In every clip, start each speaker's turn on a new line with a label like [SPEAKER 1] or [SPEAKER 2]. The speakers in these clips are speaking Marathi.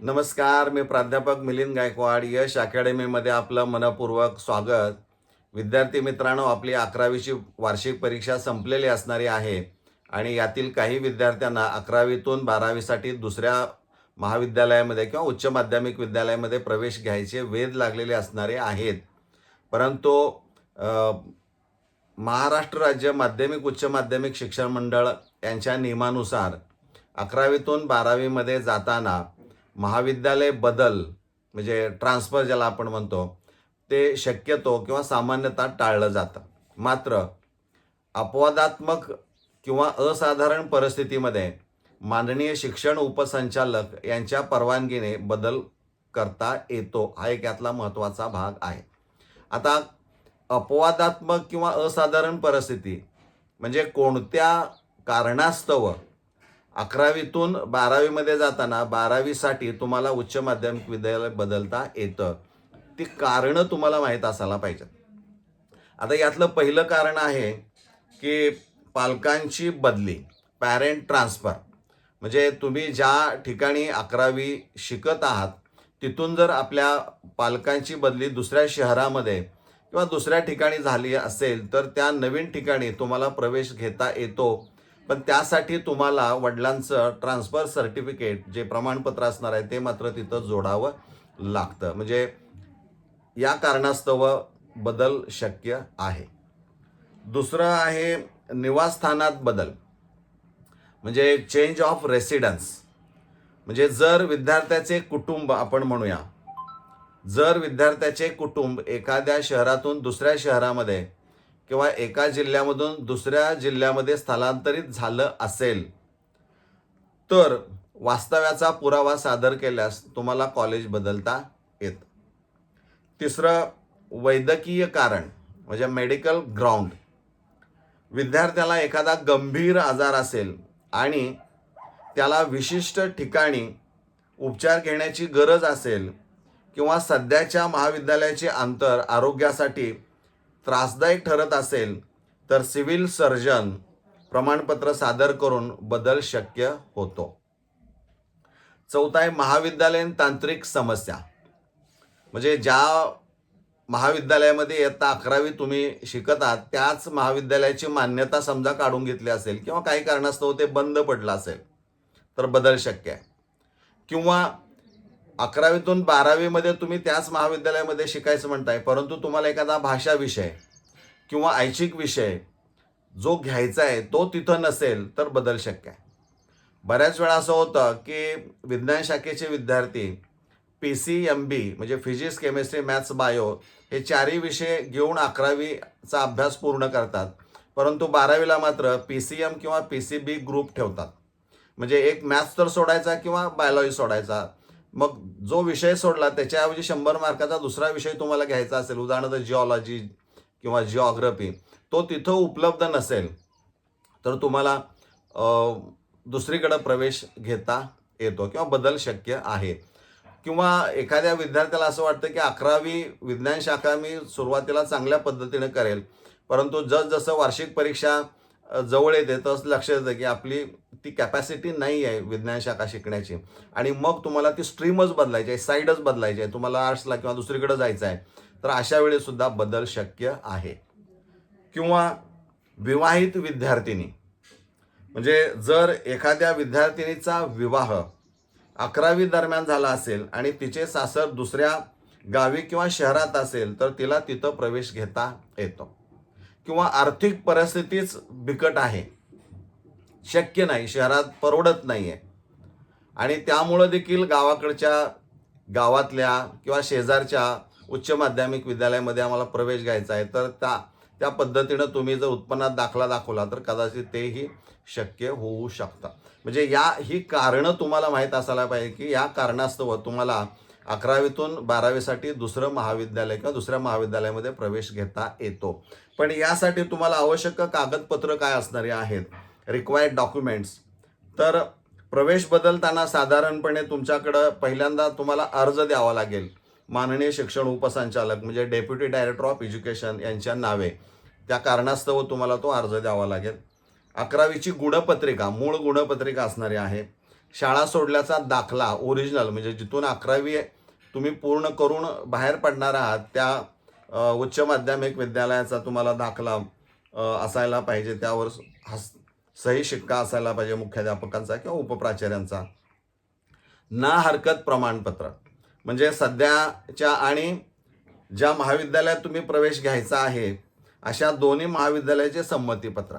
[SPEAKER 1] नमस्कार, मी प्राध्यापक मिलिंद गायकवाड. यश अकॅडमीमध्ये आपलं मनपूर्वक स्वागत. विद्यार्थी मित्रांनो, आपली 11वीची वार्षिक परीक्षा संपलेली असणारी आहे आणि यातील काही विद्यार्थ्यांना 11वीतून 12वीसाठी दुसऱ्या महाविद्यालयामध्ये किंवा उच्च माध्यमिक विद्यालयामध्ये प्रवेश घ्यायचे वेध लागलेले असणारे आहेत. परंतु महाराष्ट्र राज्य माध्यमिक उच्च माध्यमिक शिक्षण मंडळ यांच्या नियमानुसार 11वीतून 12वीमध्ये जाताना महाविद्यालय बदल म्हणजे ट्रान्सफर ज्याला आपण म्हणतो ते शक्यतो किंवा सामान्यतः टाळलं जातं. मात्र अपवादात्मक किंवा असाधारण परिस्थितीमध्ये माननीय शिक्षण उपसंचालक यांच्या परवानगीने बदल करता येतो. हा एक यातला महत्त्वाचा भाग आहे. आता अपवादात्मक किंवा असाधारण परिस्थिती म्हणजे कोणत्या कारणास्तव 11वीतून 12वीमध्ये जाताना 12वीसाठी तुम्हाला उच्च माध्यमिक विद्यालय बदलता येतं. ती कारणं तुम्हाला माहीत असायला पाहिजेत. आता यातलं पहिलं कारण आहे की पालकांची बदली, पॅरेंट ट्रान्सफर. म्हणजे तुम्ही ज्या ठिकाणी 11वी शिकत आहात तिथून जर आपल्या पालकांची बदली दुसऱ्या शहरामध्ये किंवा दुसऱ्या ठिकाणी झाली असेल तर त्या नवीन ठिकाणी तुम्हाला प्रवेश घेता येतो. पण त्यासाठी तुम्हाला वडिलांचं ट्रान्सफर सर्टिफिकेट जे प्रमाणपत्र असणार आहे ते मात्र तिथं जोडावं लागतं. म्हणजे या कारणास्तव बदल शक्य आहे. दुसरं आहे निवासस्थानात बदल म्हणजे चेंज ऑफ रेसिडन्स. म्हणजे जर विद्यार्थ्याचे कुटुंब आपण म्हणूया, जर विद्यार्थ्याचे कुटुंब एखाद्या शहरातून दुसऱ्या शहरामध्ये किंवा एका जिल्ह्यामधून दुसऱ्या जिल्ह्यामध्ये स्थलांतरित झालं असेल तर वास्तव्याचा पुरावा सादर केल्यास तुम्हाला कॉलेज बदलता येतं. तिसरं वैद्यकीय कारण म्हणजे मेडिकल ग्राउंड. विद्यार्थ्याला एखादा गंभीर आजार असेल आणि त्याला विशिष्ट ठिकाणी उपचार घेण्याची गरज असेल किंवा सध्याच्या महाविद्यालयाचे अंतर आरोग्यासाठी त्रासदायक ठरत असेल तर सिव्हिल सर्जन प्रमाणपत्र सादर करून बदल शक्य होतो. चौथा आहे महाविद्यालयीन तांत्रिक समस्या. म्हणजे ज्या महाविद्यालयामध्ये इयत्ता 11वी तुम्ही शिकत आहात त्याच महाविद्यालयाची मान्यता समजा काढून घेतली असेल किंवा काही कारणास्तव ते बंद पडलं असेल तर बदल शक्य आहे. किंवा 11वीतून 12वीमध्ये तुम्ही त्याच महाविद्यालयामध्ये शिकायचं म्हणताय परंतु तुम्हाला एखादा भाषा विषय किंवा ऐच्छिक विषय जो घ्यायचा आहे तो तिथं नसेल तर बदल शक्य आहे. बऱ्याच वेळा असं होतं की विज्ञान शाखेचे विद्यार्थी PCMB म्हणजे फिजिक्स, केमिस्ट्री, मॅथ्स, बायो हे चारही विषय घेऊन 11वीचा अभ्यास पूर्ण करतात. परंतु 12वीला मात्र PCM किंवा PCB ग्रुप ठेवतात. म्हणजे एक मॅथ्स तर सोडायचा किंवा बायोलॉजी सोडायचा. मग जो विषय सोडला त्याच्याऐवजी 100 मार्काचा दुसरा विषय तुम्हाला घ्यायचा असेल, उदाहरणार्थ जिओलॉजी किंवा जिओग्राफी, तो तिथं उपलब्ध नसेल तर तुम्हाला दुसरीकडे प्रवेश घेता येतो किंवा बदल शक्य आहे. किंवा एखाद्या विद्यार्थ्याला असं वाटतं की 11वी विज्ञान शाखा मी सुरुवातीला चांगल्या पद्धतीने करेल, परंतु जसजसं वार्षिक परीक्षा जवळ येते तसं लक्ष येतं की आपली ती कॅपॅसिटी नाही आहे विज्ञान शाखा शिकण्याची आणि मग तुम्हाला ती स्ट्रीमच बदलायची आहे, साईडच बदलायची आहे, तुम्हाला आर्ट्सला किंवा दुसरीकडे जायचं आहे, तर अशा वेळी सुद्धा बदल शक्य आहे. किंवा विवाहित विद्यार्थिनी म्हणजे जर एखाद्या विद्यार्थिनीचा विवाह 11वी दरम्यान झाला असेल आणि तिचे सासर दुसऱ्या गावी किंवा शहरात असेल तर तिला तिथं प्रवेश घेता येतो. किंवा आर्थिक परिस्थितीच बिकट आहे, शक्य नाही, शहरात परवडत नाही आहे आणि त्यामुळं देखील गावातल्या किंवा शेजारच्या उच्च माध्यमिक विद्यालयामध्ये आम्हाला प्रवेश घ्यायचा आहे तर त्या पद्धतीनं तुम्ही जर उत्पन्नात दाखला दाखवला तर कदाचित तेही शक्य होऊ शकतं. म्हणजे ही कारणं तुम्हाला माहीत असायला पाहिजे की या कारणास्तव तुम्हाला 11वीतून 12वीसाठी दुसरं महाविद्यालय किंवा दुसऱ्या महाविद्यालयामध्ये प्रवेश घेता येतो. पण यासाठी तुम्हाला आवश्यक कागदपत्र काय असणारे आहेत, रिक्वायर्ड डॉक्युमेंट्स. तर प्रवेश बदलताना साधारणपणे तुमच्याकडं पहिल्यांदा तुम्हाला अर्ज द्यावा लागेल. माननीय शिक्षण उपसंचालक म्हणजे डेप्युटी डायरेक्टर ऑफ एज्युकेशन यांच्या नावे त्या कारणास्तव तुम्हाला तो अर्ज द्यावा लागेल. 11वीची गुणपत्रिका, मूळ गुणपत्रिका असणारी आहे. शाळा सोडल्याचा दाखला ओरिजिनल, म्हणजे जिथून 11वी तुम्ही पूर्ण करून बाहेर पडणार आहात त्या उच्च माध्यमिक विद्यालयाचा तुम्हाला दाखला असायला पाहिजे. त्यावर सही शिक्का असायला पाहिजे मुख्याध्यापकांचा किंवा उपप्राचार्यांचा. ना हरकत प्रमाणपत्र, म्हणजे सध्याच्या आणि ज्या महाविद्यालयात तुम्ही प्रवेश घ्यायचा आहे अशा दोन्ही महाविद्यालयाचे संमतीपत्र.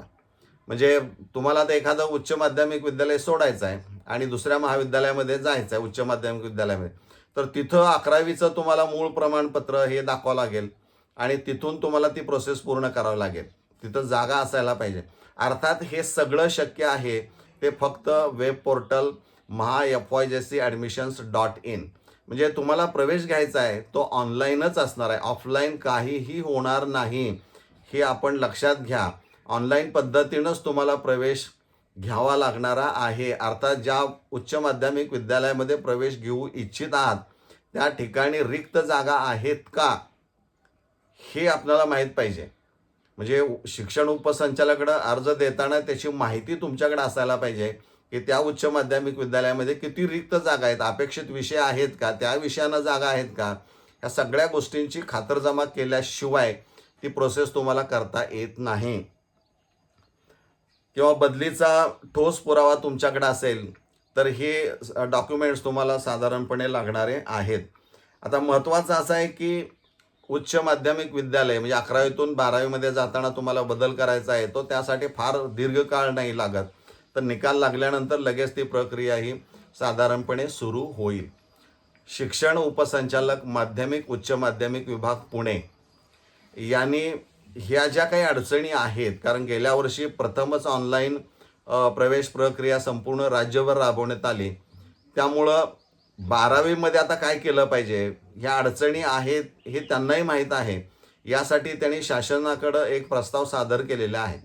[SPEAKER 1] म्हणजे तुम्हाला आता एखादं उच्च माध्यमिक विद्यालय सोडायचं आहे आणि दुसऱ्या महाविद्यालयामध्ये जायचं आहे उच्च माध्यमिक विद्यालयामध्ये, तर तिथं 11वीचं तुम्हाला मूळ प्रमाणपत्र हे दाखवावं लागेल आणि तिथून तुम्हाला ती प्रोसेस पूर्ण करावी लागेल. तिथं जागा असायला पाहिजे. अर्थात हे सगळं शक्य आहे ते फक्त वेब पोर्टल MHAFYJCAdmissions.in, म्हणजे तुम्हाला प्रवेश घ्यायचा आहे तो ऑनलाईनच असणार आहे, ऑफलाईन काहीही होणार नाही, हे आपण लक्षात घ्या. ऑनलाईन पद्धतीनंच तुम्हाला प्रवेश घ्यावा लागणारा आहे. अर्थात ज्या उच्च माध्यमिक विद्यालयामध्ये प्रवेश घेऊ इच्छित आहात त्या ठिकाणी रिक्त जागा आहेत का हे आपल्याला माहीत पाहिजे. म्हणजे शिक्षण उपसंचालकाकडे अर्ज देताना त्याची माहिती तुमच्याकडे असायला पाहिजे की त्या उच्च माध्यमिक विद्यालयामध्ये किती रिक्त जागा आहेत, अपेक्षित विषय आहेत का, त्या विषयानं जागा आहेत का, या सगळ्या गोष्टींची खातरजमा केल्याशिवाय ती प्रोसेस तुम्हाला करता येत नाही. किंवा बदलीचा ठोस पुरावा तुमच्याकडे असेल तर हे डॉक्युमेंट्स तुम्हाला साधारणपणे लागणारे आहेत. आता महत्त्वाचं असं आहे की उच्च माध्यमिक विद्यालय म्हणजे 11वीतून 12वीमध्ये जाताना तुम्हाला बदल करायचा आहे तो त्यासाठी फार दीर्घकाळ नाही लागत, तर निकाल लागल्यानंतर लगेच ती प्रक्रिया ही साधारणपणे सुरू होईल. शिक्षण उपसंचालक माध्यमिक उच्च माध्यमिक विभाग पुणे यांनी ह्या ज्या काही अडचणी आहेत, कारण गेल्या वर्षी प्रथमच ऑनलाईन प्रवेश प्रक्रिया संपूर्ण राज्यभर राबवण्यात आली, त्यामुळं 12वीमध्ये आता काय केलं पाहिजे ह्या अडचणी आहेत हे त्यांनाही माहीत आहे. यासाठी त्यांनी शासनाकडं एक प्रस्ताव सादर केलेला आहे.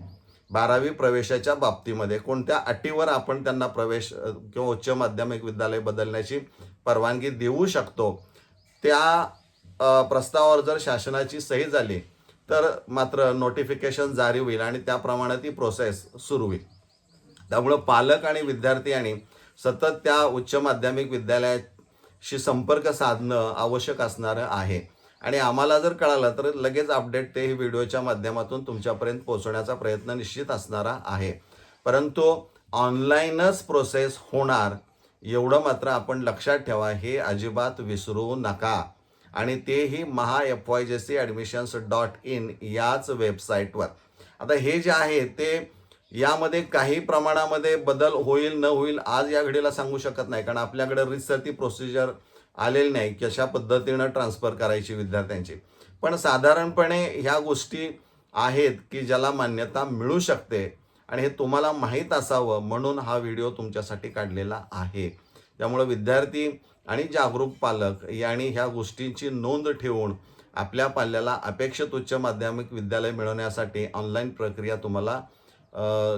[SPEAKER 1] 12वी प्रवेशाच्या बाबतीमध्ये कोणत्या अटीवर आपण त्यांना प्रवेश किंवा उच्च माध्यमिक विद्यालय बदलण्याची परवानगी देऊ शकतो, त्या प्रस्तावावर जर शासनाची सही झाली तर मात्र नोटिफिकेशन जारी होईल आणि त्याप्रमाणे ती प्रोसेस सुरू होईल. त्यामुळं पालक आणि विद्यार्थी यांनी सतत त्या उच्च माध्यमिक विद्यालयाशी संपर्क साधणं आवश्यक असणार आहे. आणि आम्हाला जर कळालं तर लगेच अपडेट ते व्हिडिओच्या माध्यमातून तुमच्यापर्यंत पोहोचवण्याचा प्रयत्न निश्चित असणारा आहे. परंतु ऑनलाईनच प्रोसेस होणार एवढं मात्र आपण लक्षात ठेवा, हे अजिबात विसरू नका. आणि तेही MHAFYJCAdmissions.in याच वेबसाईटवर. आता हे जे आहे ते यामध्ये काही प्रमाणामध्ये बदल होईल न होईल आज या घडीला सांगू शकत नाही, कारण आपल्याकडे रितसर ती प्रोसिजर आलेली नाही कशा पद्धतीनं ट्रान्सफर करायची विद्यार्थ्यांची. पण साधारणपणे ह्या गोष्टी आहेत की ज्याला मान्यता मिळू शकते आणि हे तुम्हाला माहीत असावं म्हणून हा व्हिडिओ तुमच्यासाठी काढलेला आहे. त्यामुळे विद्यार्थी आणि जागरूक पालक यांनी ह्या गोष्टींची नोंद ठेवून आपल्या पाल्याला अपेक्षित उच्च माध्यमिक विद्यालय मिळवण्यासाठी ऑनलाईन प्रक्रिया तुम्हाला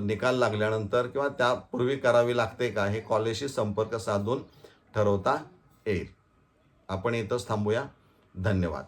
[SPEAKER 1] निकाल लागल्यानंतर किंवा त्यापूर्वी करावी लागते का हे कॉलेजशी संपर्क साधून ठरवता येईल. आपण इथंच थांबूया. धन्यवाद.